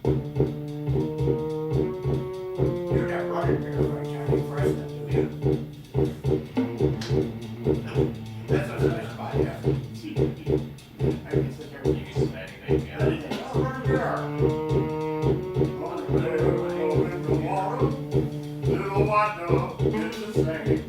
You're not running here by County President, do you? That's what's nice about you. I can sit there and use anything. Anything. Oh, right there. Little water, little water, it's the same.